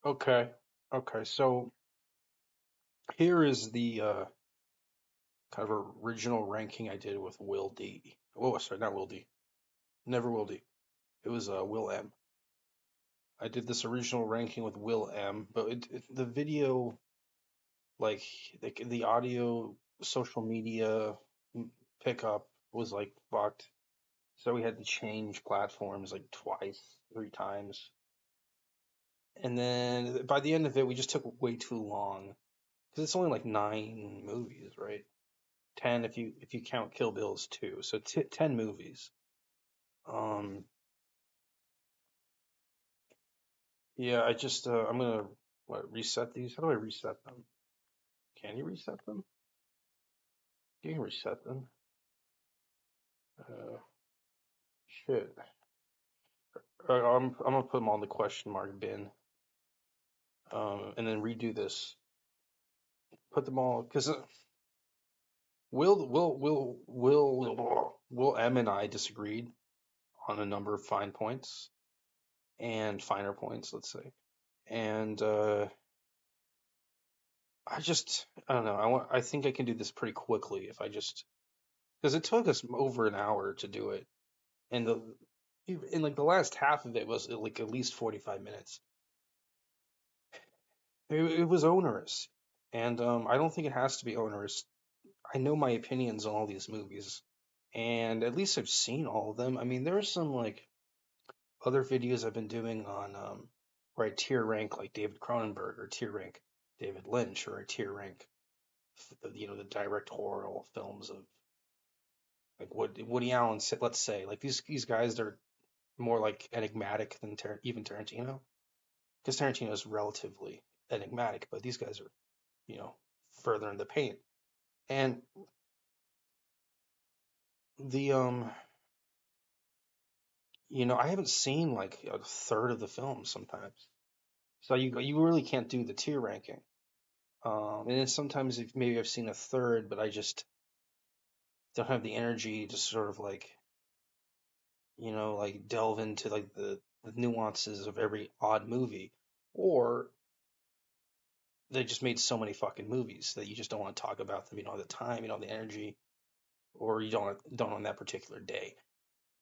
Okay. Okay. So here is the kind of original ranking I did with Will D. Oh, sorry, not Will D. Never Will D. It was Will M. I did this original ranking with Will M, but the video, like the audio, social media pickup was like fucked. So we had to change platforms like twice, three times. And then by the end of it, we just took way too long because it's only like nine movies, right? 10 if you count Kill Bill's two, so 10 movies. Um, yeah, I'm gonna reset these. How do I reset them? Can you reset them? You can reset them. Uh, shit. I'm gonna put them on the question mark bin. And then redo this. Put them all because Will M and I disagreed on a number of fine points and finer points, let's say. And I don't know. I think I can do this pretty quickly if I just because it took us over an hour to do it, and like the last half of it was like at least 45 minutes. It was onerous, and I don't think it has to be onerous. I know my opinions on all these movies, and at least I've seen all of them. I mean, there are some like other videos I've been doing on where I tier rank like David Cronenberg or tier rank David Lynch or I tier rank the directorial films of like Woody Allen said, let's say, like these guys, they're more like enigmatic than even Tarantino, because Tarantino is relatively enigmatic, but these guys are, you know, further in the paint. And the I haven't seen like a third of the film sometimes, so you really can't do the tier ranking. And then sometimes maybe I've seen a third, but I just don't have the energy to sort of like like delve into like the nuances of every odd movie, or they just made so many fucking movies that you just don't want to talk about them. You don't have the time, you don't have the energy, or you don't on that particular day.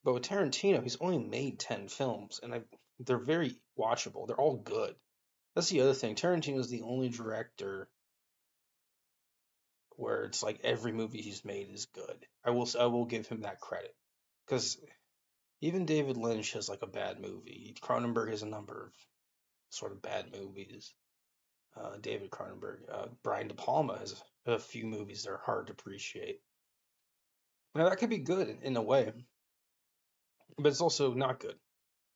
But with Tarantino, he's only made 10 films, and they're very watchable. They're all good. That's the other thing. Tarantino is the only director where it's like every movie he's made is good. I will give him that credit because even David Lynch has like a bad movie. Cronenberg has a number of sort of bad movies. David Cronenberg, Brian De Palma has a few movies that are hard to appreciate. Now that could be good in a way, but it's also not good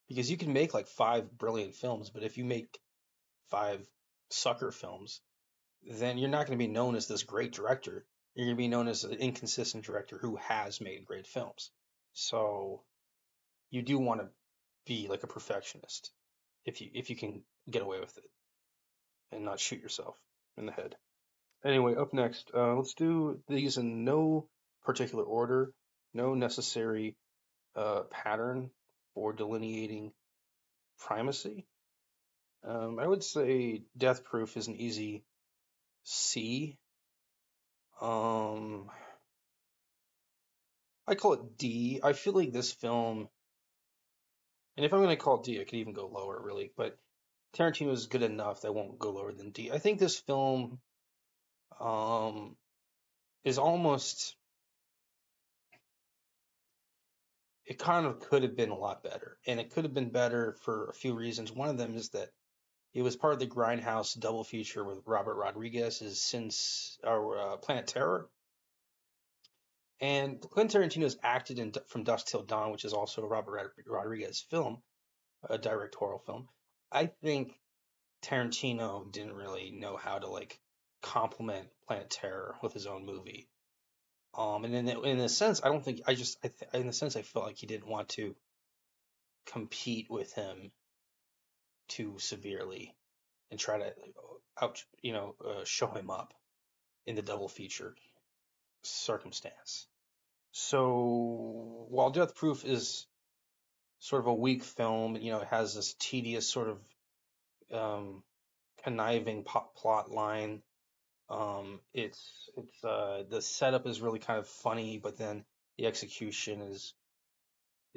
because you can make like five brilliant films, but if you make five sucker films, then you're not going to be known as this great director. You're going to be known as an inconsistent director who has made great films. So you do want to be like a perfectionist if you can get away with it and not shoot yourself in the head. Anyway, up next, let's do these in no particular order, no necessary pattern for delineating primacy. I would say Death Proof is an easy C. Um, I call it D. I feel like this film, and if I'm going to call it D, I could even go lower, really. But Tarantino is good enough that I won't go lower than D. I think this film um, is almost. It kind of could have been a lot better, and it could have been better for a few reasons. One of them is that it was part of the Grindhouse double feature with Robert Rodriguez's since Planet Terror, and Quentin Tarantino's acted in From Dusk Till Dawn, which is also a Robert Rodriguez film, a directorial film. I think Tarantino didn't really know how to like complement Planet Terror with his own movie. And in a sense, I don't think in a sense I felt like he didn't want to compete with him too severely and try to show him up in the double feature circumstance. So while Death Proof is sort of a weak film, it has this tedious sort of conniving plot line. It's the setup is really kind of funny, but then the execution is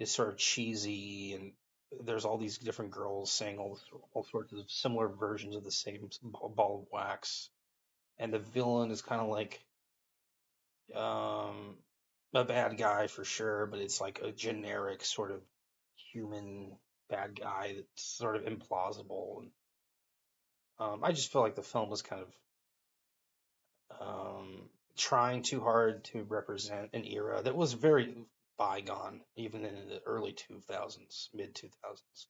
sort of cheesy, and there's all these different girls saying all sorts of similar versions of the same ball of wax, and the villain is kind of like um a bad guy for sure, but it's like a generic sort of human bad guy that's sort of implausible. And I just feel like the film was kind of trying too hard to represent an era that was very bygone, even in the early 2000s, mid 2000s.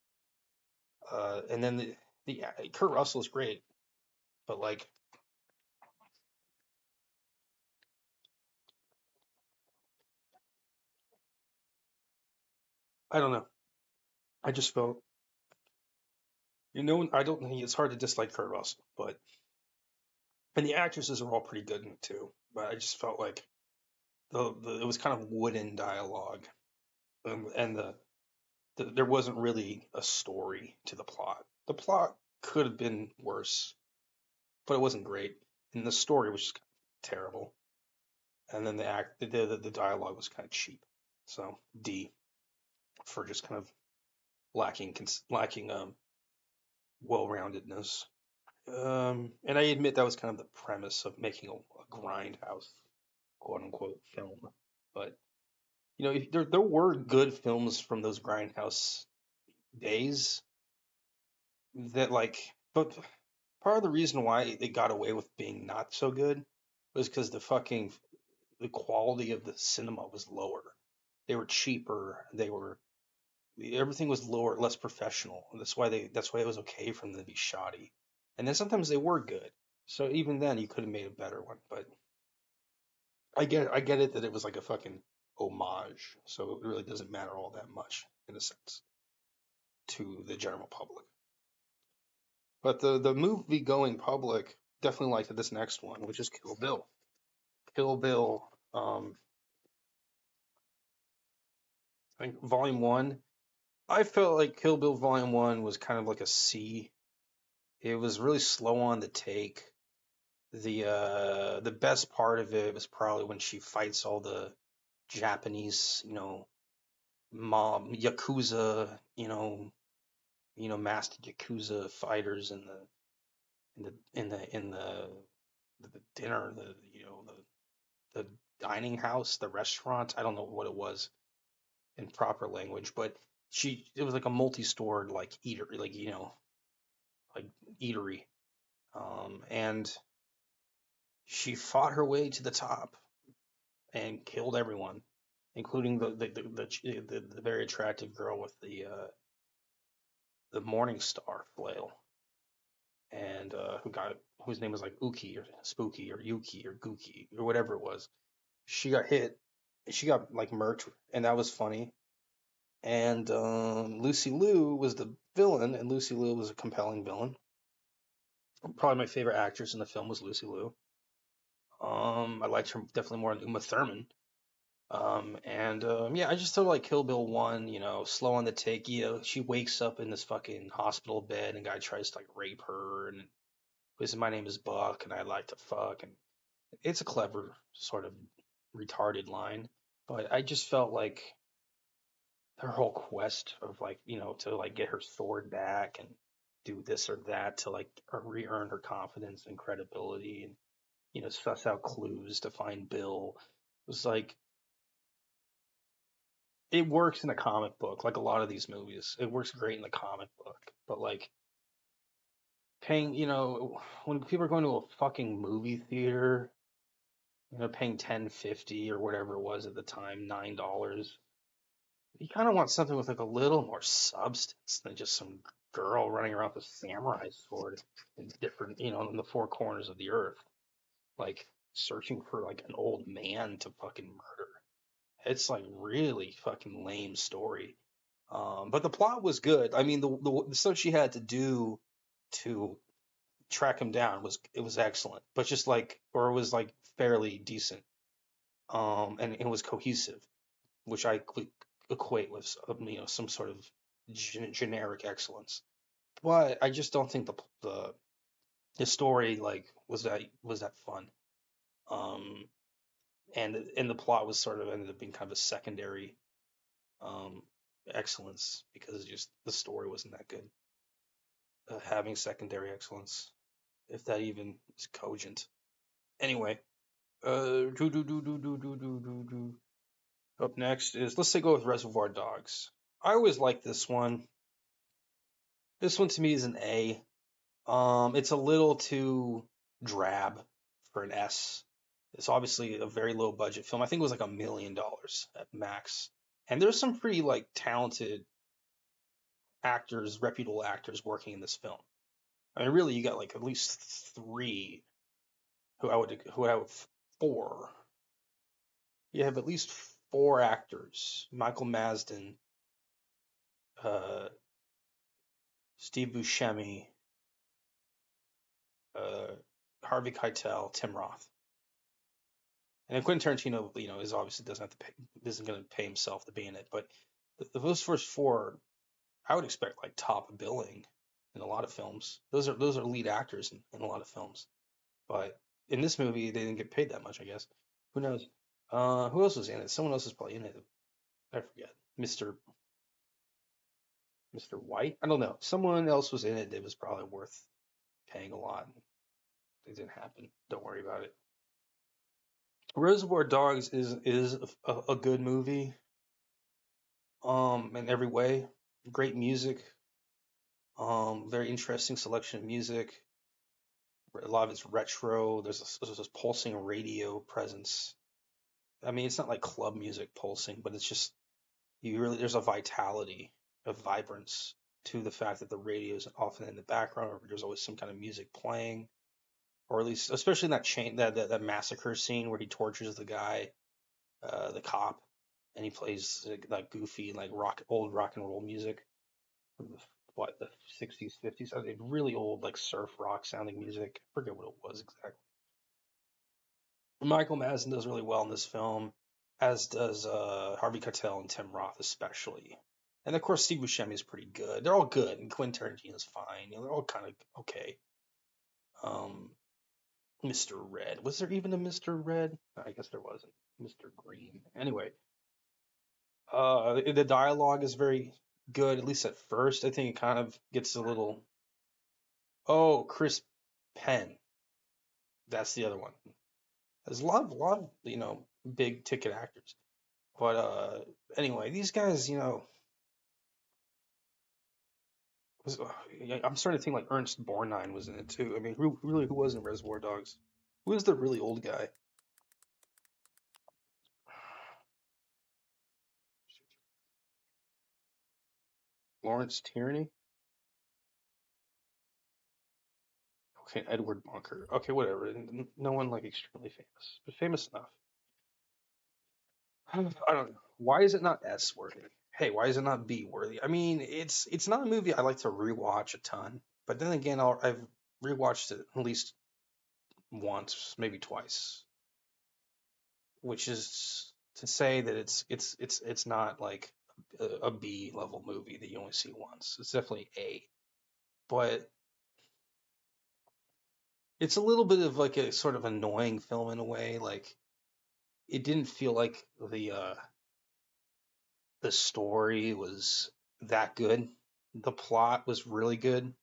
And then the Kurt Russell's great, but like I don't know. I just felt I don't think it's hard to dislike Kurt Russell, but and the actresses are all pretty good in it too. But I just felt like the it was kind of wooden dialogue, and there wasn't really a story to the plot. The plot could have been worse, but it wasn't great, and the story was just terrible. And then the dialogue was kind of cheap. So D for just kind of lacking well-roundedness. And I admit that was kind of the premise of making a grindhouse quote unquote film. But there were good films from those grindhouse days that but part of the reason why they got away with being not so good was because the quality of the cinema was lower. They were cheaper. Everything was lower, less professional. That's why it was okay for them to be shoddy. And then sometimes they were good. So even then, you could have made a better one. But I get it that it was like a fucking homage. So it really doesn't matter all that much in a sense to the general public. But the movie going public definitely liked this next one, which is Kill Bill. Kill Bill, I think Volume One. I felt like Kill Bill Volume One was kind of like a C. It was really slow on the take. The best part of it was probably when she fights all the Japanese, mob yakuza, masked yakuza fighters in the dinner, the dining house, the restaurant. I don't know what it was in proper language, but it was like a multi-stored like eater, like eatery, and she fought her way to the top and killed everyone, including the very attractive girl with the Morning Star flail, and whose name was like Uki or Spooky or Yuki or Gookie or whatever it was. She got hit. She got like murked, and that was funny. And Lucy Liu was the villain, and Lucy Liu was a compelling villain. Probably my favorite actress in the film was Lucy Liu. I liked her definitely more than Uma Thurman. And yeah, I just feel like Kill Bill 1, slow on the take. She wakes up in this fucking hospital bed and guy tries to like rape her and says, "My name is Buck and I like to fuck." And it's a clever sort of retarded line, but I just felt like her whole quest of like, to like get her sword back and do this or that to like re-earn her confidence and credibility and, suss out clues to find Bill was like, it works in a comic book, like a lot of these movies. It works great in the comic book, but like paying, when people are going to a fucking movie theater, paying 10.50 or whatever it was at the time, $9, you kind of want something with like a little more substance than just some girl running around with a samurai sword in different, in the four corners of the earth, like searching for like an old man to fucking murder. It's like really fucking lame story. But the plot was good. I mean, the stuff she had to do to track him down was excellent, but just like, or it was like fairly decent. And it was cohesive, which I equate with some sort of generic excellence. But I just don't think the His story like was that fun. Um, and the plot was sort of ended up being kind of a secondary um excellence because just the story wasn't that good. Having secondary excellence, if that even is cogent. Anyway, do. Up next is let's say go with Reservoir Dogs. I always like this one. This one to me is an A. It's a little too drab for an S. It's obviously a very low budget film. I think it was like $1 million at max. And there's some pretty like talented actors, reputable actors working in this film. I mean, really, you got like at least three who I would four. You have at least four actors: Michael Marsden, uh, Steve Buscemi, uh, Harvey Keitel, Tim Roth. And then Quentin Tarantino, is obviously doesn't have to pay, isn't going to pay himself to be in it. But those first four, I would expect like top billing in a lot of films. Those are lead actors in a lot of films. But in this movie, they didn't get paid that much, I guess. Who knows? Who else was in it? Someone else is probably in it. I forget. Mr. White. I don't know. Someone else was in it that was probably worth paying a lot. It didn't happen. Don't worry about it. Reservoir Dogs is a good movie. In every way. Great music. Very interesting selection of music. A lot of it's retro. There's a pulsing radio presence. I mean, it's not like club music pulsing, but it's just there's a vitality, a vibrance to the fact that the radio is often in the background, or there's always some kind of music playing, or at least, especially in that massacre scene where he tortures the guy, the cop, and he plays like goofy like old rock and roll music from the 60s, 50s. I mean, really old like surf rock sounding music. I forget what it was exactly. Michael Madsen does really well in this film, as does Harvey Keitel and Tim Roth especially. And of course, Steve Buscemi is pretty good. They're all good, and Quentin Tarantino's fine. They're all kind of okay. Um, Mr. Red, was there even a Mr. Red? I guess there wasn't. Mr. Green. Anyway, the dialogue is very good, at least at first. I think it kind of gets a little. Oh, Chris Penn. That's the other one. There's a lot of big ticket actors. But anyway, these guys, I'm starting to think like Ernst Borgnine was in it too. I mean, who was in Reservoir Dogs? Who is the really old guy? Lawrence Tierney? Okay, Edward Bunker. Okay, whatever. No one like extremely famous, but famous enough. I don't know. Why is it not S worthy? Hey, why is it not B worthy? I mean, it's not a movie I like to rewatch a ton, but then again, I've rewatched it at least once, maybe twice, which is to say that it's not like a B level movie that you only see once. It's definitely A, but it's a little bit of like a sort of annoying film in a way. Like it didn't feel like the story was that good. The plot was really good.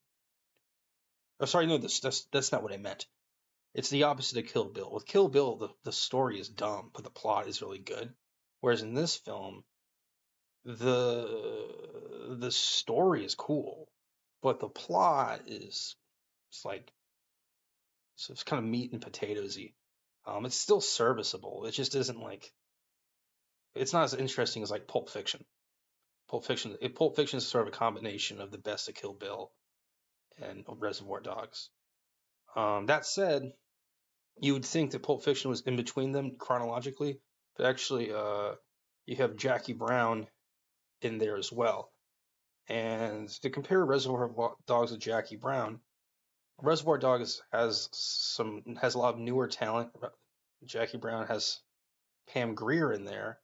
Oh, sorry, no, that's not what I meant. It's the opposite of Kill Bill. With Kill Bill, the story is dumb, but the plot is really good. Whereas in this film, the story is cool, but the plot is it's like so it's kind of meat and potatoesy. It's still serviceable. It just isn't like it's not as interesting as like Pulp Fiction. Pulp Fiction is sort of a combination of the best of Kill Bill and Reservoir Dogs. That said, you would think that Pulp Fiction was in between them chronologically, but actually, you have Jackie Brown in there as well. And to compare Reservoir Dogs with Jackie Brown, Reservoir Dogs has a lot of newer talent. Jackie Brown has Pam Grier in there,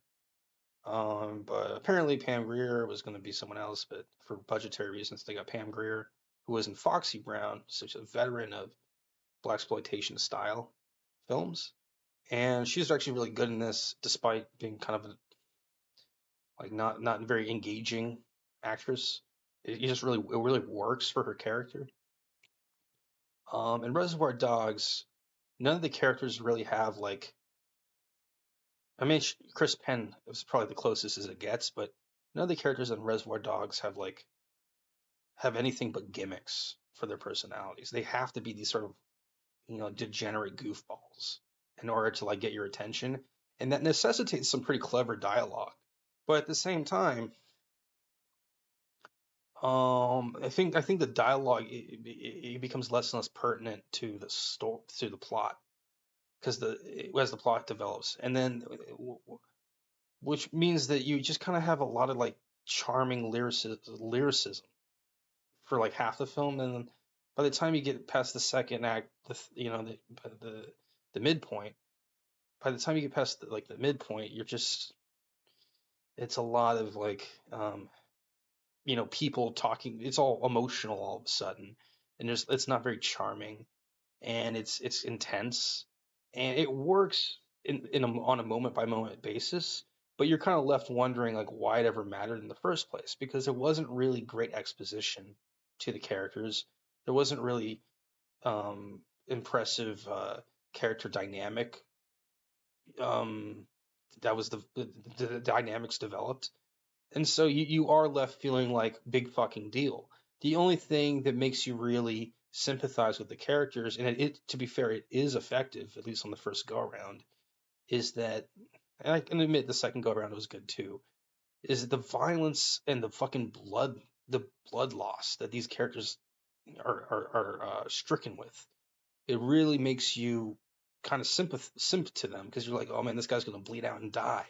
but apparently Pam Grier was going to be someone else, but for budgetary reasons they got Pam Grier, who was in Foxy Brown, such a veteran of black exploitation style films, and she's actually really good in this, despite being kind of a, like not very engaging actress. It just really works for her character. In Reservoir Dogs, none of the characters really have like. I mean, Chris Penn is probably the closest as it gets, but none of the characters in Reservoir Dogs have anything but gimmicks for their personalities. They have to be these sort of degenerate goofballs in order to like get your attention, and that necessitates some pretty clever dialogue. But at the same time, I think the dialogue it becomes less and less pertinent to the story, to the plot, because as the plot develops, and then which means that you just kind of have a lot of like charming lyricism for like half the film, and then by the time you get past the second act, the midpoint, by the time you get past the midpoint, you're just it's a lot of like people talking. It's all emotional all of a sudden, and it's not very charming, and it's intense, and it works on a moment by moment basis. But you're kind of left wondering like why it ever mattered in the first place, because there wasn't really great exposition to the characters. There wasn't really impressive character dynamic. Um, that was the dynamics developed. And so you are left feeling like big fucking deal. The only thing that makes you really sympathize with the characters, and to be fair, it is effective, at least on the first go around, is that, and I can admit the second go around was good too, is the violence and the blood loss that these characters are stricken with. It really makes you kind of sympath to them, because you're like, oh man, this guy's gonna bleed out and die.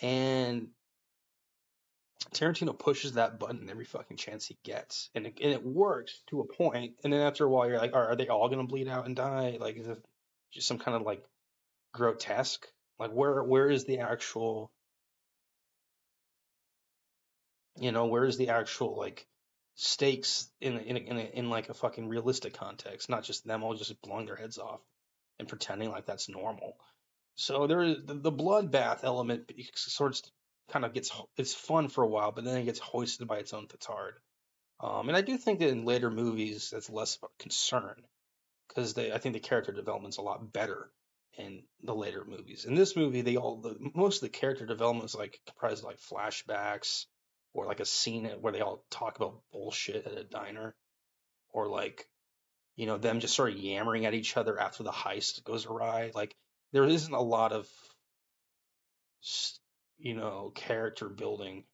And Tarantino pushes that button every fucking chance he gets, and it works to a point. And then after a while, you're like, are they all gonna bleed out and die? Like, is it just some kind of like grotesque? Like, where is the actual, where is the actual like stakes in like a fucking realistic context, not just them all just blowing their heads off and pretending like that's normal. So there is the bloodbath element sort of kind of gets it's fun for a while, but then it gets hoisted by its own petard. And I do think that in later movies that's less of a concern, because I think the character development's a lot better in the later movies. In this movie, most of the character development is like comprised of like flashbacks, or like a scene where they all talk about bullshit at a diner, or like them just sort of yammering at each other after the heist goes awry. Like, there isn't a lot of character building,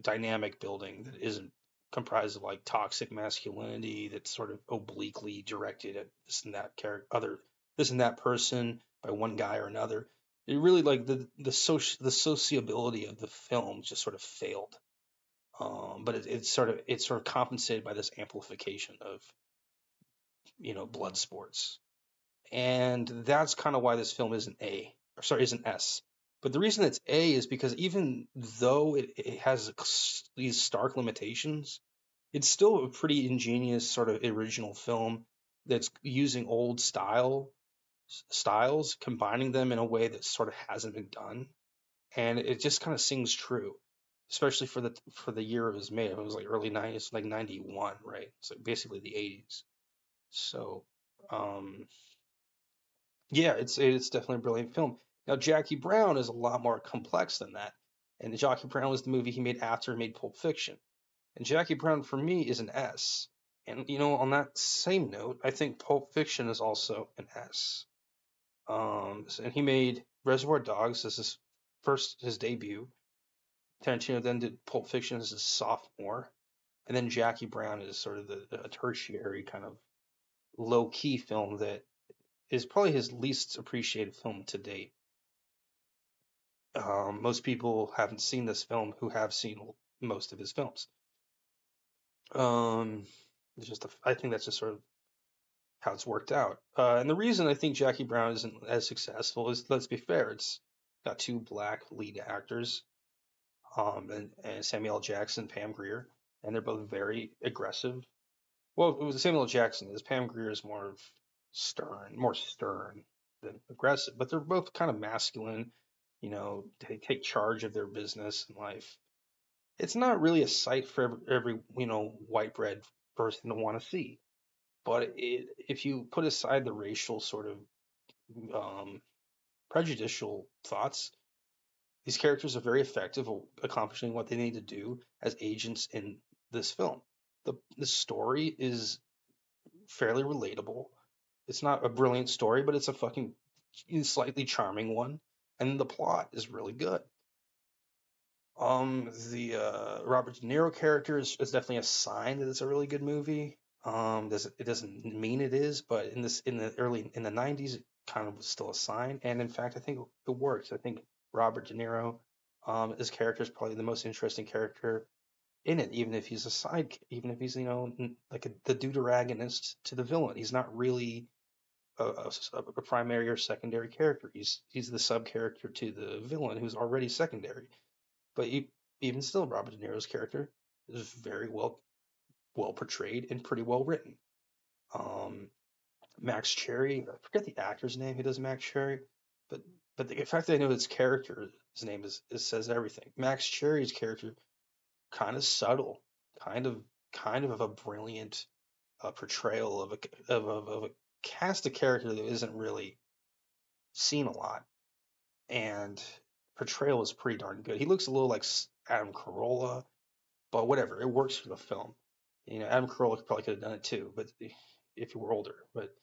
dynamic building that isn't comprised of like toxic masculinity that's sort of obliquely directed at this and that person by one guy or another. It really, like, the sociability of the film just sort of failed. But it's sort of compensated by this amplification of blood sports, and that's kind of why this film isn't isn't S. But the reason it's A is because even though it has these stark limitations, it's still a pretty ingenious sort of original film that's using old styles, combining them in a way that sort of hasn't been done, and it just kind of sings true, especially for the year it was made. It was like early '90s, like '91, right? So basically the '80s. So, um, yeah, it's definitely a brilliant film. Now, Jackie Brown is a lot more complex than that, and Jackie Brown was the movie he made after he made Pulp Fiction. And Jackie Brown for me is an S. And on that same note, I think Pulp Fiction is also an S. And he made Reservoir Dogs as his debut. Tarantino then did Pulp Fiction as his sophomore, and then Jackie Brown is sort of a tertiary kind of low key film that is probably his least appreciated film to date. Most people haven't seen this film who have seen most of his films. I think that's just sort of how it's worked out. And the reason I think Jackie Brown isn't as successful is, let's be fair, it's got two black lead actors, and Samuel L. Jackson, Pam Grier, and they're both very aggressive. Well, it was Samuel L. Jackson is. Pam Grier is more of more stern than aggressive, but they're both kind of masculine. They take charge of their business in life. It's not really a sight for every white bread person to want to see. But if you put aside the racial sort of um, prejudicial thoughts, these characters are very effective at accomplishing what they need to do as agents in this film. The story is fairly relatable. It's not a brilliant story, but it's a fucking slightly charming one, and the plot is really good. The Robert De Niro character is definitely a sign that it's a really good movie. It doesn't mean it is, but in the '90s, it kind of was still a sign. And in fact, I think it works. I think Robert De Niro, his character is probably the most interesting character in it, even if he's a even if he's like the deuteragonist to the villain. He's not really a primary or secondary character. He's the sub character to the villain who's already secondary. But even still, Robert De Niro's character is very well portrayed and pretty well written. Um, Max Cherry, I forget the actor's name who does Max Cherry, but the fact that I know his character, his name says everything. Max Cherry's character, kind of subtle, kind of of a brilliant portrayal of a cast of character that isn't really seen a lot, and portrayal is pretty darn good. He looks a little like Adam Carolla, but whatever, it works for the film. Adam Carolla probably could have done it too, but if he were older. But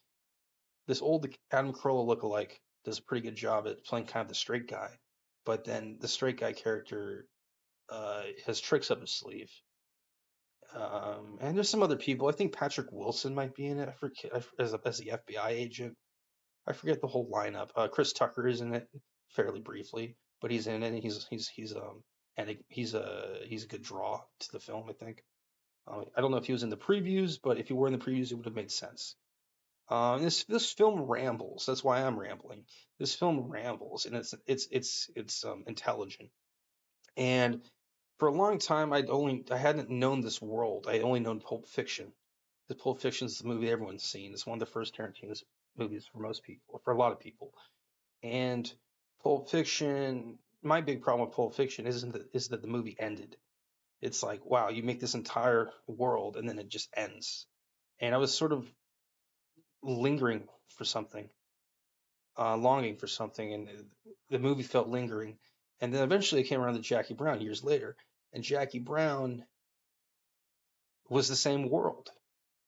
this old Adam Carolla lookalike does a pretty good job at playing kind of the straight guy. But then the straight guy character has tricks up his sleeve. And there's some other people. I think Patrick Wilson might be in it. I forget as the FBI agent. I forget the whole lineup. Chris Tucker is in it fairly briefly, but he's in it. And he's a good draw to the film. I think. I don't know if he was in the previews, but if he were in the previews, it would have made sense. This film rambles. That's why I'm rambling. This film rambles, and it's intelligent. And for a long time, I hadn't known this world. I only known Pulp Fiction. The Pulp Fiction is the movie everyone's seen. It's one of the first Tarantino's movies for most people, for a lot of people. And Pulp Fiction, my big problem with Pulp Fiction is that the movie ended. It's like, wow, you make this entire world and then it just ends. And I was sort of lingering for something, longing for something, and the movie felt lingering. And then eventually it came around to Jackie Brown years later, and Jackie Brown was the same world.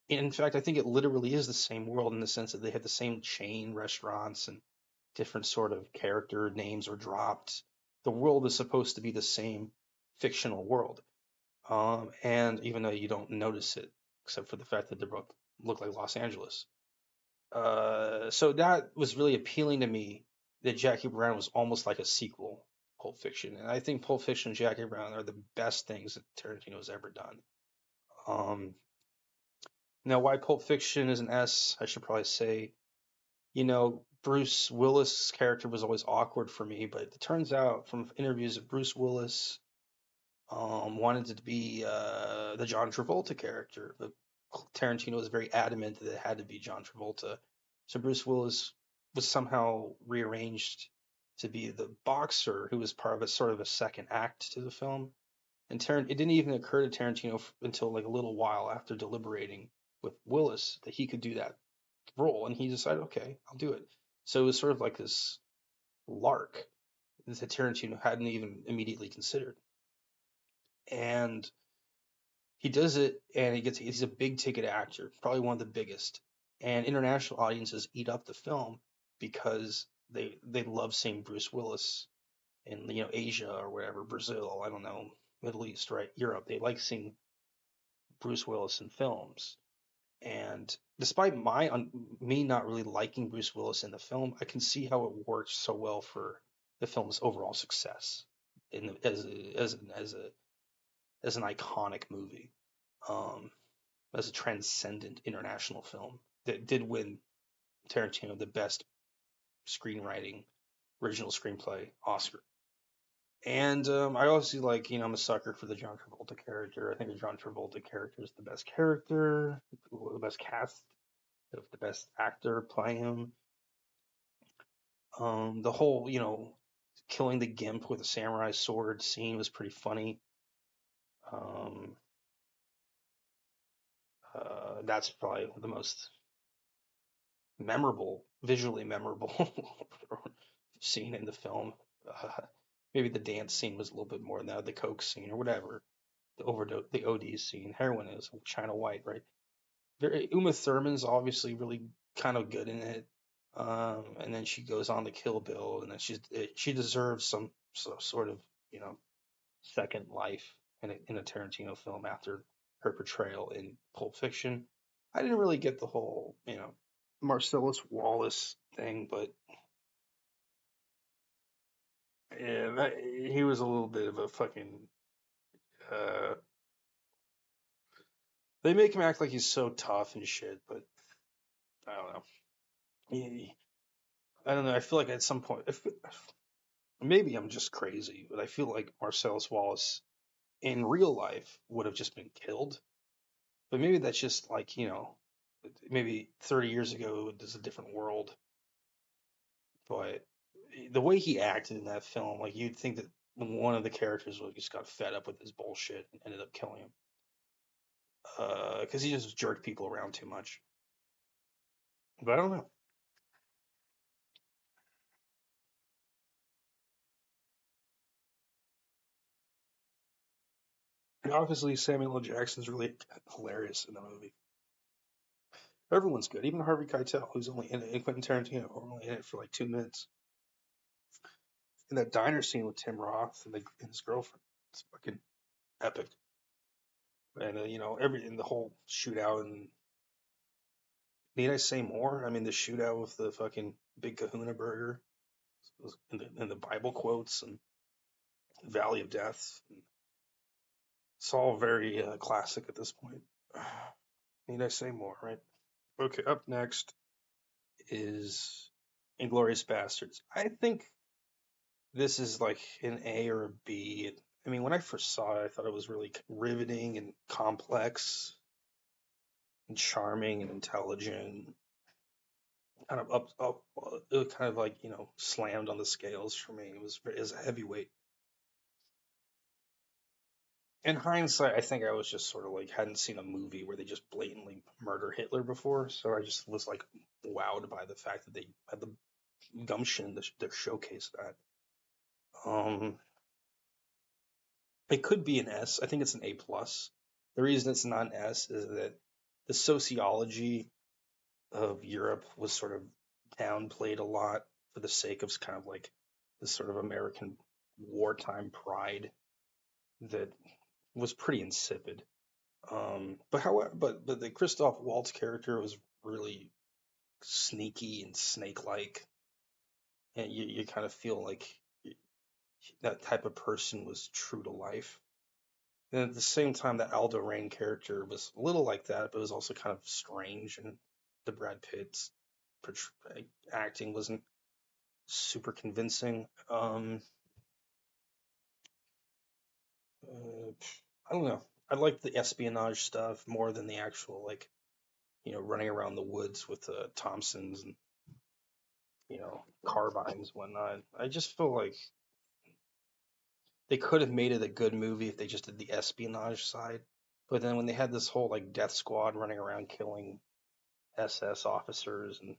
In fact, I think it literally is the same world in the sense that they had the same chain restaurants and different sort of character names were dropped. The world is supposed to be the same fictional world. And even though you don't notice it, except for the fact that they both look like Los Angeles. So that was really appealing to me that Jackie Brown was almost like a sequel to Pulp Fiction. And I think Pulp Fiction and Jackie Brown are the best things that Tarantino has ever done. Um, Now, why Pulp Fiction is an S, I should probably say, Bruce Willis' character was always awkward for me, but it turns out from interviews that Bruce Willis wanted it to be the John Travolta character, but Tarantino was very adamant that it had to be John Travolta. So Bruce Willis was somehow rearranged to be the boxer who was part of a sort of a second act to the film. And it didn't even occur to Tarantino until like a little while after deliberating with Willis that he could do that role, and he decided, okay, I'll do it. So it was sort of like this lark that Tarantino hadn't even immediately considered. And he does it, and he's a big ticket actor, probably one of the biggest. And international audiences eat up the film because they love seeing Bruce Willis in Asia or whatever, Brazil, I don't know, Middle East, right, Europe. They like seeing Bruce Willis in films. And despite me not really liking Bruce Willis in the film, I can see how it works so well for the film's overall success as an iconic movie, um, as a transcendent international film that did win Tarantino the best screenwriting, original screenplay Oscar. And I also like, I'm a sucker for the John Travolta character. I think the John Travolta character is the best character, the best cast of the best actor playing him. The whole, killing the gimp with a samurai sword scene was pretty funny. Um, that's probably the most visually memorable scene in the film. Uh, Maybe the dance scene was a little bit more than that, the coke scene or whatever. The overdose, the OD scene. Heroin is China White, right? Uma Thurman's obviously really kind of good in it. And then she goes on to Kill Bill, and then she deserves some sort of you know second life in a Tarantino film after her portrayal in Pulp Fiction. I didn't really get the whole Marcellus Wallace thing, but yeah, he was a little bit of a fucking. Uh, they make him act like he's so tough and shit, but I don't know. I don't know. I feel like at some point, if maybe I'm just crazy, but I feel like Marcellus Wallace in real life would have just been killed. But maybe that's just like, maybe 30 years ago, there's a different world. But the way he acted in that film, like you'd think that one of the characters would just got fed up with his bullshit and ended up killing him. Because he just jerked people around too much. But I don't know. And obviously, Samuel L. Jackson's really hilarious in the movie. Everyone's good, even Harvey Keitel, who's only in it, and Quentin Tarantino, who are only in it for like 2 minutes. In that diner scene with Tim Roth and his girlfriend, it's fucking epic. And every in the whole shootout, and need I say more? I mean, the shootout with the fucking big Kahuna burger, and the Bible quotes and Valley of Death. It's all very classic at this point. Need I say more? Right? Okay. Up next is Inglorious Bastards. I think this is like an A or a B. I mean, when I first saw it, I thought it was really riveting and complex and charming and intelligent. Kind of up, it was kind of like slammed on the scales for me. It was a heavyweight. In hindsight, I think I was just sort of like hadn't seen a movie where they just blatantly murder Hitler before, so I just was like wowed by the fact that they had the gumption to showcase that. Um, it could be an S. I think it's an A plus. The reason it's not an S is that the sociology of Europe was sort of downplayed a lot for the sake of kind of like this sort of American wartime pride that was pretty insipid. But however, but the Christoph Waltz character was really sneaky and snake-like, and you kind of feel like that type of person was true to life. And at the same time, the Aldo Rain character was a little like that, but it was also kind of strange, and the Brad Pitt's acting wasn't super convincing. I don't know. I like the espionage stuff more than the actual like running around the woods with Thompsons and carbines and whatnot. I just feel like they could have made it a good movie if they just did the espionage side. But then when they had this whole like death squad running around killing SS officers and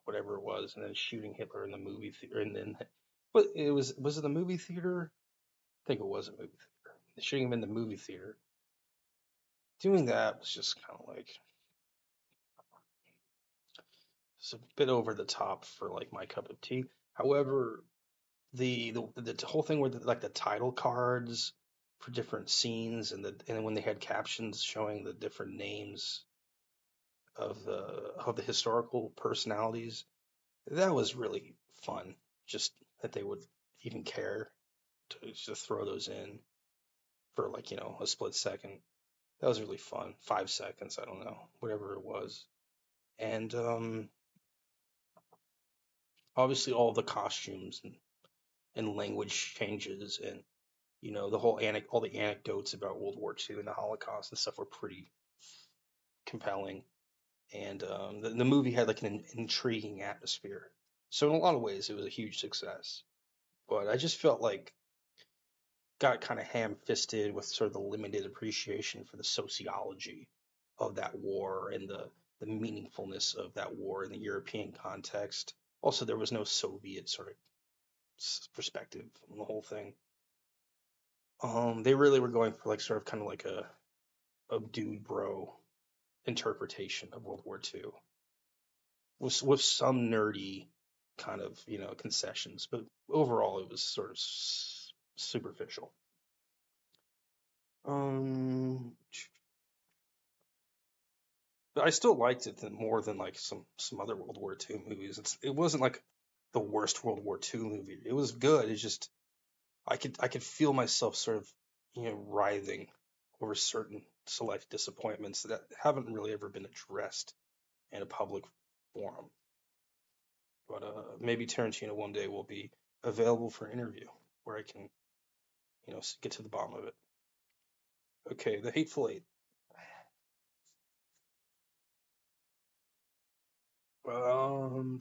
whatever it was, and then shooting Hitler in the movie theater, and then but it the movie theater? I think it was a movie theater. Shooting him in the movie theater. Doing that was just kind of like it's a bit over the top for like my cup of tea. However, the whole thing with like the title cards for different scenes and when they had captions showing the different names of the historical personalities, that was really fun. Just that they would even care to just throw those in for like a split second. That was really fun. 5 seconds, I don't know, whatever it was. And obviously all the costumes and language changes and the whole all the anecdotes about World War II and the Holocaust and stuff were pretty compelling. and the movie had like an intriguing atmosphere. So in a lot of ways, it was a huge success. But I just felt like got kind of ham-fisted with sort of the limited appreciation for the sociology of that war and the meaningfulness of that war in the European context. Also, there was no Soviet sort of perspective on the whole thing. They really were going for like sort of kind of like a dude bro interpretation of World War II with some nerdy kind of concessions, but overall it was sort of superficial. Um, but I still liked it more than like some other World War II movies. It wasn't like the worst World War II movie. It was good. It's just I could feel myself sort of writhing over certain select disappointments that haven't really ever been addressed in a public forum. But maybe Tarantino one day will be available for an interview where I can get to the bottom of it. Okay, The Hateful Eight. Um,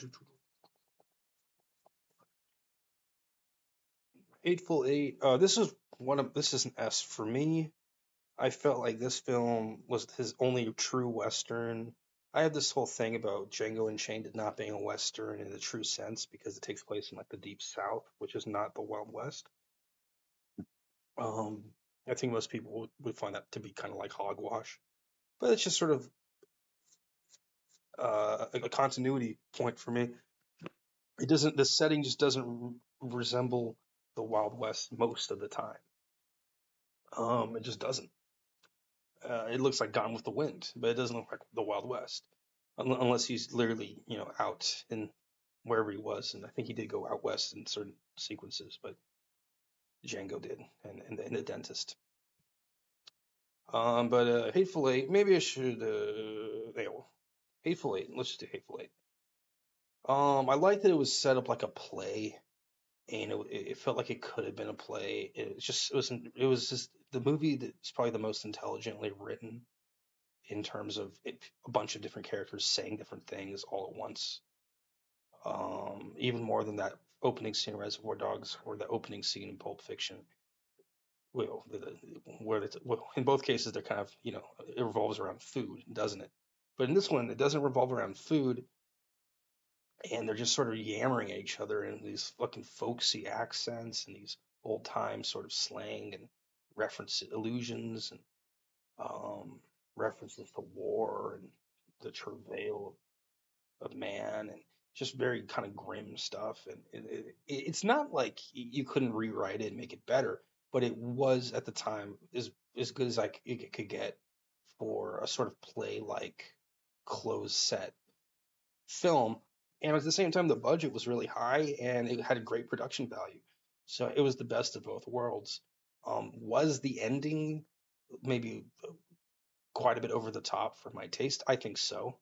Hateful Eight. This is an S for me. I felt like this film was his only true Western. I had this whole thing about Django Unchained not being a Western in the true sense because it takes place in like the Deep South, which is not the Wild West. Um, I think most people would find that to be kind of like hogwash, but it's just sort of a continuity point for me. It doesn't. The setting just doesn't resemble the Wild West most of the time. It just doesn't. It looks like Gone with the Wind, but it doesn't look like the Wild West, unless he's literally out in wherever he was. And I think he did go out west in certain sequences, but Django did, and the dentist. But Hateful Eight. Maybe I should. Hateful Eight. Let's just do Hateful Eight. I like that it was set up like a play, and it felt like it could have been a play. It was just the movie that's probably the most intelligently written in terms of a bunch of different characters saying different things all at once. Even more than that opening scene in Reservoir Dogs or the opening scene in Pulp Fiction. Well, in both cases they're kind of it revolves around food, doesn't it? But in this one, it doesn't revolve around food, and they're just sort of yammering at each other in these fucking folksy accents and these old time sort of slang and reference allusions and um, references to war and the travail of man and just very kind of grim stuff. And it's not like you couldn't rewrite it and make it better, but it was at the time as good as it could get for a sort of play like closed set film. And at the same time, the budget was really high and it had a great production value. So it was the best of both worlds. Was the ending maybe quite a bit over the top for my taste? I think so.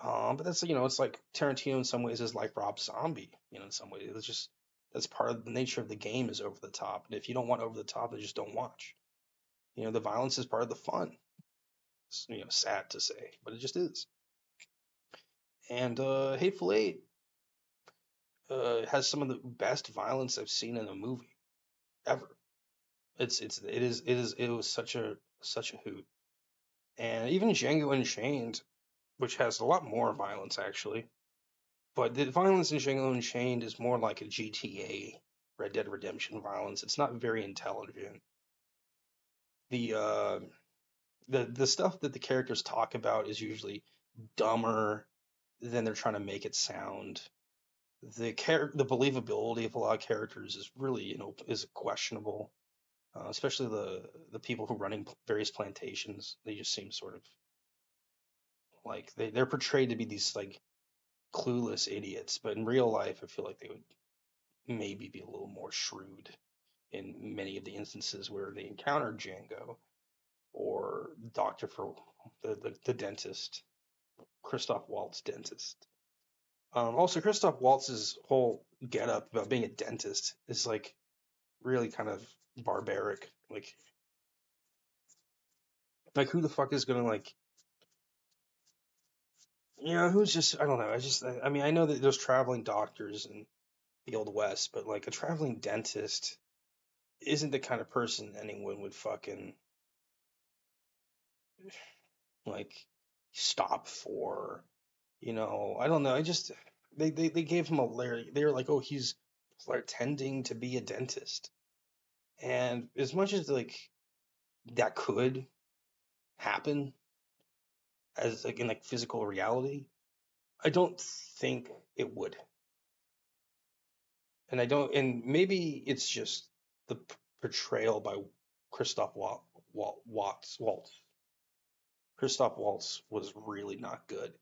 But that's it's like Tarantino in some ways is like Rob Zombie, in some ways. It's just that's part of the nature of the game is over the top. And if you don't want over the top, then just don't watch. The violence is part of the fun. It's, sad to say, but it just is. And Hateful Eight has some of the best violence I've seen in a movie ever. It was such a hoot. And even Django Unchained, which has a lot more violence actually, but the violence in Django Unchained is more like a GTA Red Dead Redemption violence. It's not very intelligent. The uh, the stuff that the characters talk about is usually dumber than they're trying to make it sound. The believability of a lot of characters is really is questionable, especially the people who running various plantations. They just seem sort of like they're portrayed to be these like clueless idiots, but in real life, I feel like they would maybe be a little more shrewd in many of the instances where they encounter Django or Doctor for the dentist, Christoph Waltz dentist. Also, Christoph Waltz's whole getup about being a dentist is like really kind of barbaric. Like who the fuck is gonna like who's just I don't know. I mean I know that there's traveling doctors in the old west, but like a traveling dentist isn't the kind of person anyone would fucking like stop for. I don't know. I just they gave him a layer. They were like, oh, he's pretending to be a dentist, and as much as like that could happen as like in like physical reality, I don't think it would. And I don't, and maybe it's just the portrayal by Christoph Waltz. Christoph Waltz was really not good.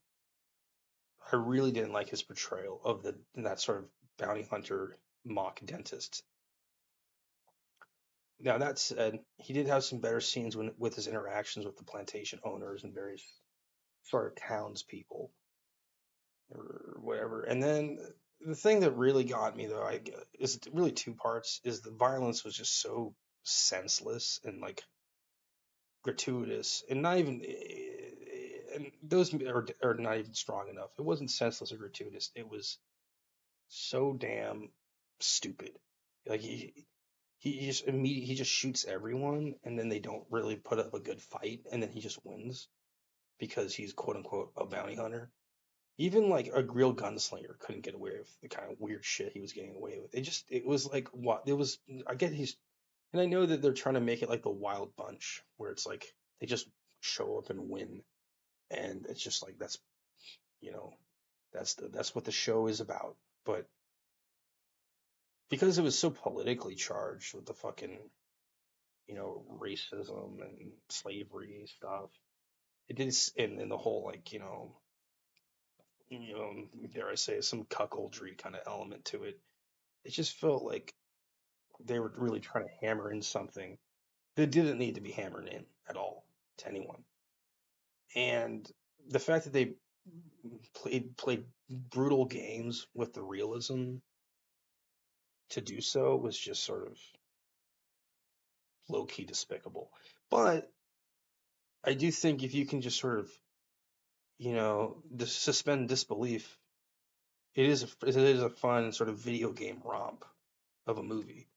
I really didn't like his portrayal of that sort of bounty hunter mock dentist. Now that said, he did have some better scenes with his interactions with the plantation owners and various sort of townspeople or whatever. And then the thing that really got me though, is really two parts. Is the violence was just so senseless and like gratuitous, and not even, and those are not even strong enough. It wasn't senseless or gratuitous. It was so damn stupid. Like he just shoots everyone, and then they don't really put up a good fight, and then he just wins because he's quote unquote a bounty hunter. Even like a real gunslinger couldn't get away with the kind of weird shit he was getting away with. It was like what it was. I get and I know that they're trying to make it like the Wild Bunch, where it's like they just show up and win, and it's just like you know that's what the show is about. But because it was so politically charged with the fucking racism and slavery stuff, it did, and the whole like you know dare I say some cuckoldry kind of element to it. It just felt like they were really trying to hammer in something that didn't need to be hammered in at all to anyone. And the fact that they played brutal games with the realism to do so was just sort of low key despicable. But I do think if you can just sort of suspend disbelief, it is a fun sort of video game romp of a movie.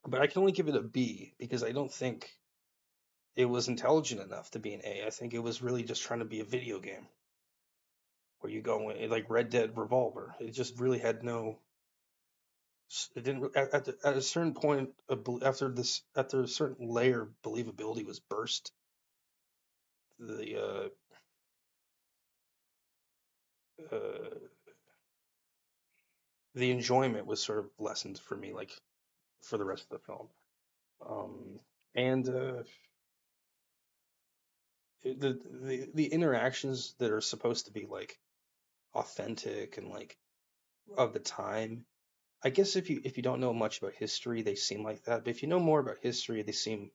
But I can only give it a B because I don't think it was intelligent enough to be an A. I think it was really just trying to be a video game where you go in like Red Dead Revolver. It just really had no. It didn't at a certain point after a certain layer of believability was burst. The uh, the enjoyment was sort of lessened for me, like for the rest of the film. And the interactions that are supposed to be like authentic and like of the time. I guess if you don't know much about history, they seem like that. But if you know more about history, they seem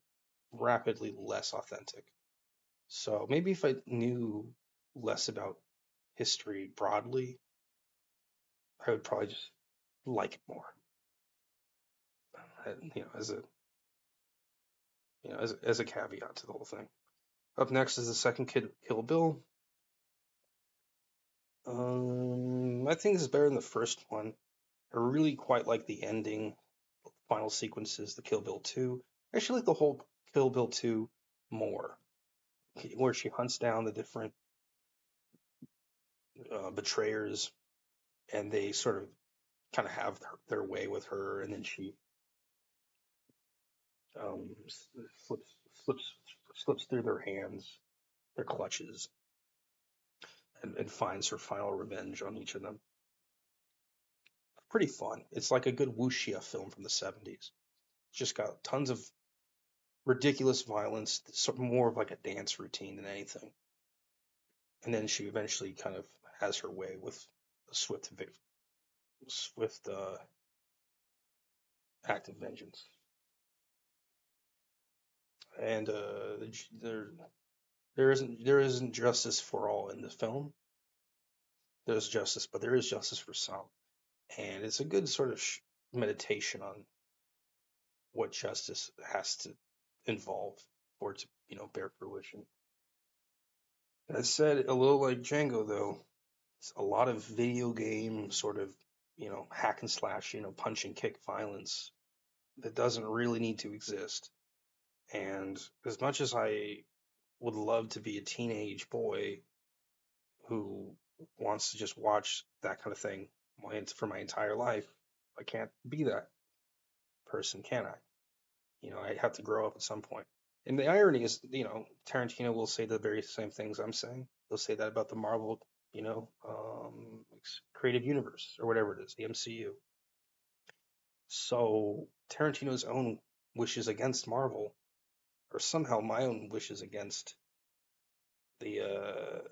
rapidly less authentic. So maybe if I knew less about history broadly, I would probably just like it more. As a as a caveat to the whole thing. Up next is the second Kill Bill. I think this is better than the first one. I really quite like the ending, final sequences, the Kill Bill 2. I actually like the whole Kill Bill 2 more, where she hunts down the different betrayers, and they sort of kind of have their way with her, and then she um, slips slips slips through their hands, their clutches, and finds her final revenge on each of them. Pretty fun. It's like a good wuxia film from the 70s. It's just got tons of ridiculous violence, more of like a dance routine than anything. And then she eventually kind of has her way with a swift act of vengeance. And there isn't justice for all in the film. There's justice, but there is justice for some, and it's a good sort of meditation on what justice has to involve for it to bear fruition. That said, a little like Django though, it's a lot of video game sort of, hack and slash, punch and kick violence that doesn't really need to exist. And as much as I would love to be a teenage boy who wants to just watch that kind of thing for my entire life, I can't be that person, can I? I have to grow up at some point. And the irony is, Tarantino will say the very same things I'm saying. He'll say that about the Marvel, creative universe or whatever it is, the MCU. So Tarantino's own wishes against Marvel are somehow my own wishes against the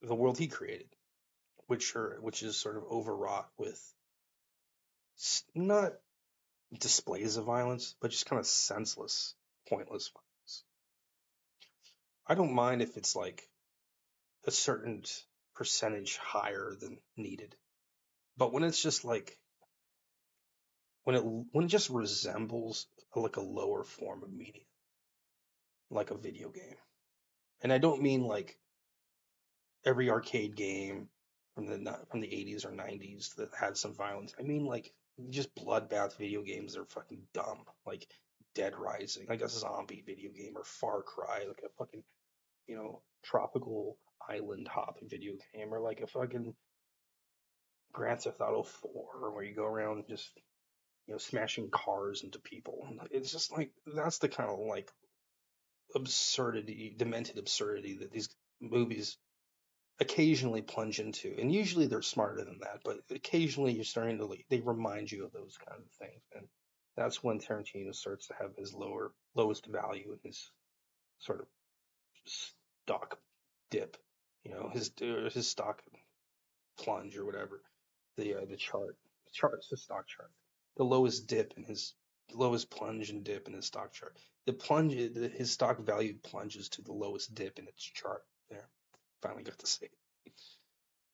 the world he created, which is sort of overwrought with not displays of violence, but just kind of senseless, pointless violence. I don't mind if it's like a certain percentage higher than needed, but when it's just like when it just resembles like a lower form of media, like a video game, and I don't mean like every arcade game from the 80s or 90s that had some violence. I mean like just bloodbath video games that are fucking dumb, like Dead Rising, like a zombie video game, or Far Cry, like a fucking tropical island hop video game, or like a fucking Grand Theft Auto 4, where you go around just smashing cars into people. It's just like that's the kind of like absurdity, demented absurdity that these movies occasionally plunge into, and usually they're smarter than that, but occasionally you're starting to they remind you of those kind of things, and that's when Tarantino starts to have his lowest value in his sort of stock dip, his stock plunge or whatever, the chart, it's the stock chart, the lowest dip in his lowest plunge and dip in his stock chart. His stock value plunges to the lowest dip in its chart. There, finally got to say it.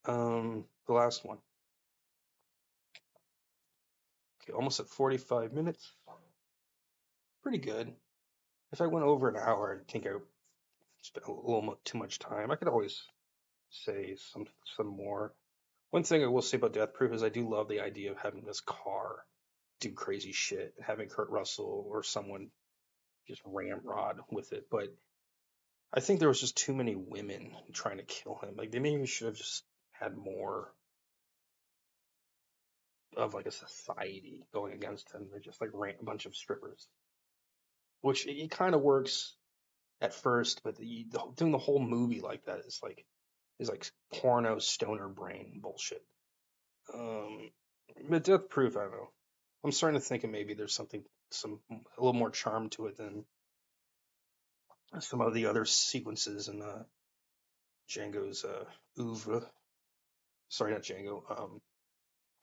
The last one. Okay, almost at 45 minutes. Pretty good. If I went over an hour, I think I spent a little too much time. I could always say some more. One thing I will say about Death Proof is I do love the idea of having this car do crazy shit, having Kurt Russell or someone just ramrod with it. But I think there was just too many women trying to kill him. Like they maybe should have just had more of like a society going against him. They're just like a bunch of strippers, which it kind of works at first, but doing the whole movie like that is like porno stoner brain bullshit. Um, but Death Proof, I don't know. I'm starting to think of maybe there's a little more charm to it than some of the other sequences in Django's oeuvre. Sorry, not Django.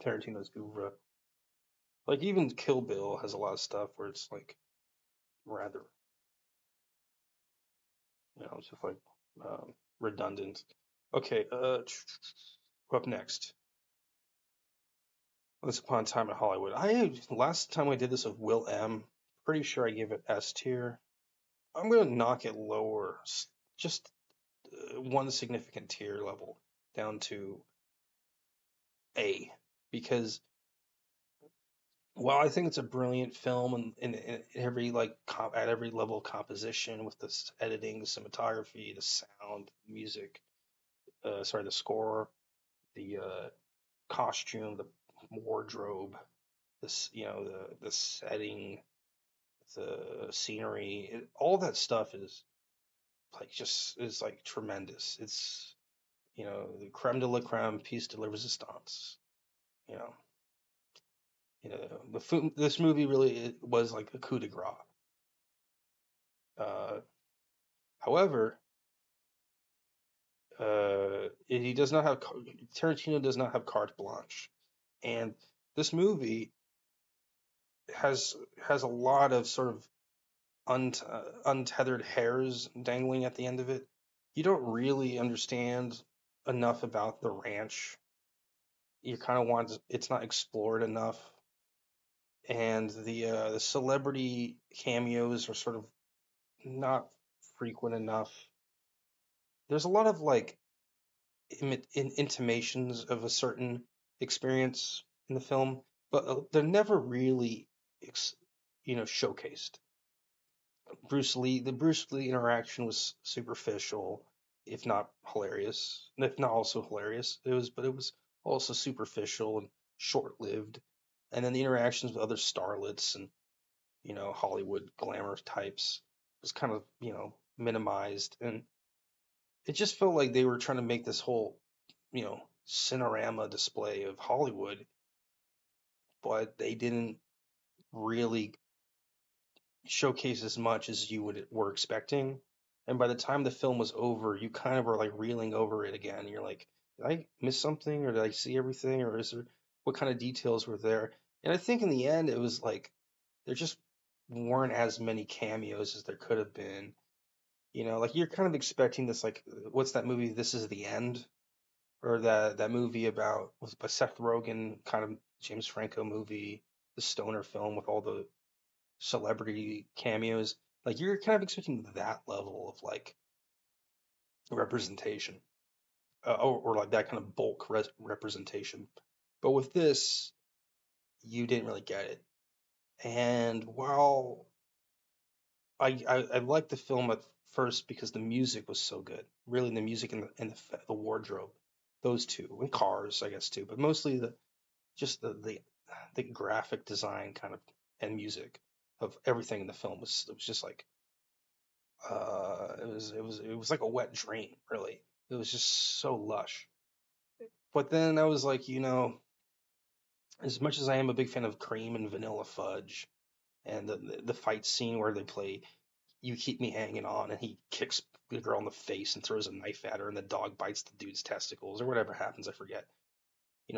Tarantino's oeuvre. Like even Kill Bill has a lot of stuff where it's like rather, it's just like redundant. Okay, up next. Once Upon a Time in Hollywood. Last time I did this with Will M. Pretty sure I gave it S tier. I'm gonna knock it lower, just one significant tier level down to A, because while I think it's a brilliant film in every at every level of composition with the editing, the cinematography, the sound, music, the score, the costume, the wardrobe, the setting, the scenery, all that stuff is like tremendous. It's the creme de la creme, piece de la resistance. You know, this movie really was like a coup de grace. Uh, however, he does not have Tarantino does not have carte blanche, and this movie has a lot of sort of untethered hairs dangling at the end of it. You don't really understand enough about the ranch. You kind of want it's not explored enough, and the celebrity cameos are sort of not frequent enough. there's a lot of like intimations of a certain experience in the film, but they're never really, ex- showcased. The Bruce Lee interaction was superficial, if not hilarious, if not also hilarious. But it was also superficial and short-lived. And then the interactions with other starlets and Hollywood glamour types was kind of minimized, and it just felt like they were trying to make this whole cinerama display of Hollywood, but they didn't really showcase as much as you were expecting. And by the time the film was over, you kind of were like reeling over it again. And you're like, did I miss something, or did I see everything, or is there what kind of details were there? And I think in the end, it was like there just weren't as many cameos as there could have been. Like you're kind of expecting this, like, what's that movie? This Is the End, or that movie about was by Seth Rogen, kind of James Franco movie, the stoner film with all the celebrity cameos. Like you're kind of expecting that level of like representation, or like that kind of bulk representation. But with this, you didn't really get it. And while I liked the film at first because the music was so good, really the music and the wardrobe, those two, and cars, I guess too, but mostly the graphic design kind of and music of everything in the film was just like it was like a wet dream, really. It was just so lush. But then I was like, as much as I am a big fan of cream and vanilla fudge and the fight scene where they play "You Keep Me Hanging On" and he kicks the girl in the face and throws a knife at her and the dog bites the dude's testicles or whatever happens, I forget.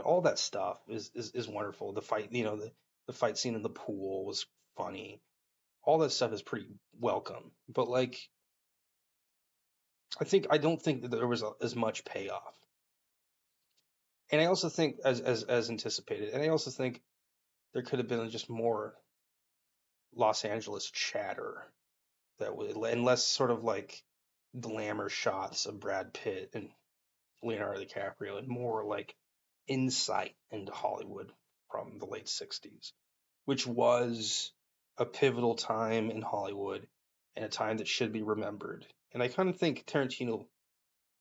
All that stuff is wonderful. The fight, the fight scene in the pool was funny. All that stuff is pretty welcome. But like I don't think that there was as much payoff. And I also think as anticipated. And I also think there could have been just more Los Angeles chatter that would and less sort of like glamour shots of Brad Pitt and Leonardo DiCaprio and more like insight into Hollywood from the late 60s, which was a pivotal time in Hollywood and a time that should be remembered. And I kind of think Tarantino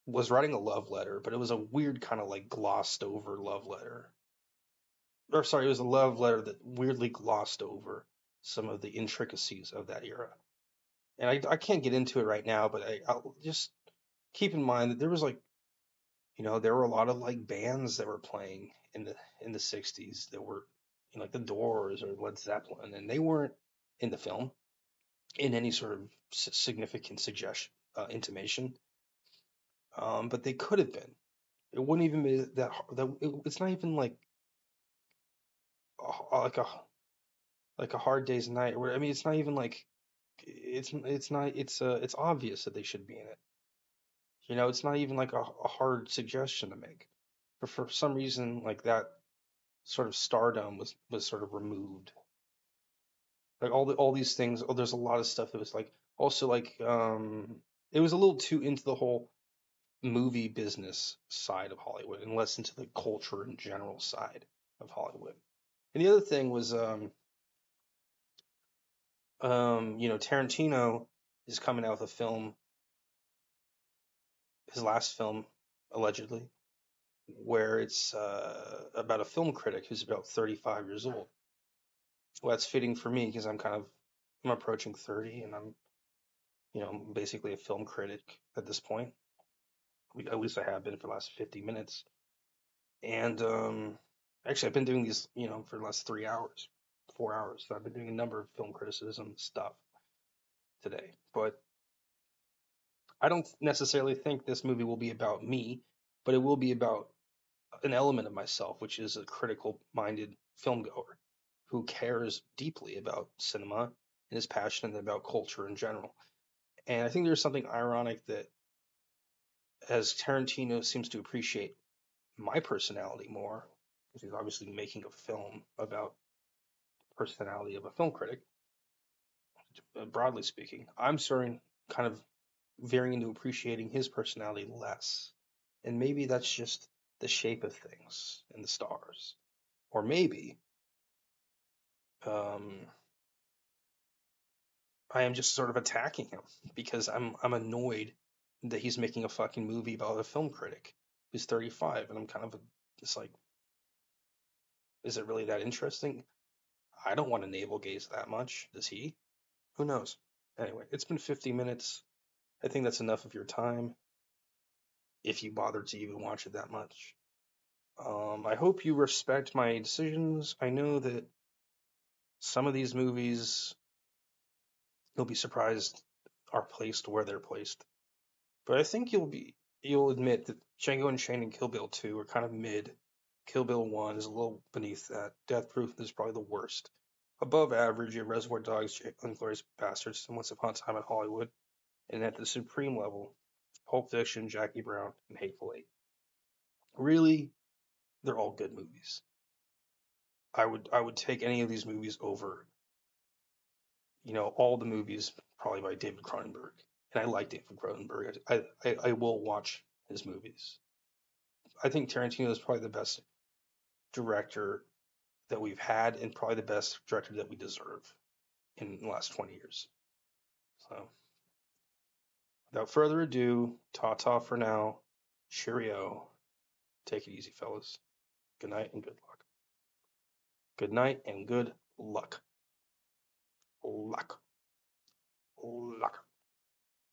was writing a love letter, but it was a weird kind of like glossed over love letter. Or sorry, it was a love letter that weirdly glossed over some of the intricacies of that era. And I can't get into it right now, but I'll just keep in mind that there was like, there were a lot of like bands that were playing in the 60s that were, like the Doors or Led Zeppelin, and they weren't in the film in any sort of significant suggestion, intimation. But they could have been. It wouldn't even be it's not even like a hard day's night. Or I mean, it's not even like it's not it's obvious that they should be in it. It's not even like a hard suggestion to make. But for some reason, like that sort of stardom was sort of removed. Like all these things. Oh, there's a lot of stuff that was like also like it was a little too into the whole movie business side of Hollywood and less into the culture and general side of Hollywood. And the other thing was Tarantino is coming out with a film, his last film, allegedly, where it's about a film critic who's about 35 years old. Well, that's fitting for me because I'm approaching 30 and I'm, basically a film critic at this point. At least I have been for the last 50 minutes. And actually, I've been doing these, for the last 3 hours, 4 hours. So I've been doing a number of film criticism stuff today. But I don't necessarily think this movie will be about me, but it will be about an element of myself, which is a critical minded film goer who cares deeply about cinema and is passionate about culture in general. And I think there's something ironic that as Tarantino seems to appreciate my personality more, because he's obviously making a film about the personality of a film critic, broadly speaking, I'm starting kind of veering into appreciating his personality less. And maybe that's just the shape of things and the stars. Or maybe um, I am just sort of attacking him because I'm annoyed that he's making a fucking movie about a film critic who's 35, and I'm kind of just like, is it really that interesting? I don't want to navel gaze that much. Does he? Who knows? Anyway, it's been 50 minutes. I think that's enough of your time if you bothered to even watch it that much. I hope you respect my decisions. I know that some of these movies, you'll be surprised, are placed where they're placed. But I think you'll admit that Django Unchained and Kill Bill 2 are kind of mid. Kill Bill 1 is a little beneath that. Death Proof is probably the worst. Above average, you have Reservoir Dogs, Inglourious Basterds, and Once Upon a Time in Hollywood. And at the supreme level, Pulp Fiction, Jackie Brown, and Hateful Eight. Really, they're all good movies. I would take any of these movies over, all the movies probably by David Cronenberg. And I like David Cronenberg. I will watch his movies. I think Tarantino is probably the best director that we've had and probably the best director that we deserve in the last 20 years. So, without further ado, ta-ta for now. Cheerio. Take it easy, fellas. Good night and good luck. Good night and good luck. Luck. Luck.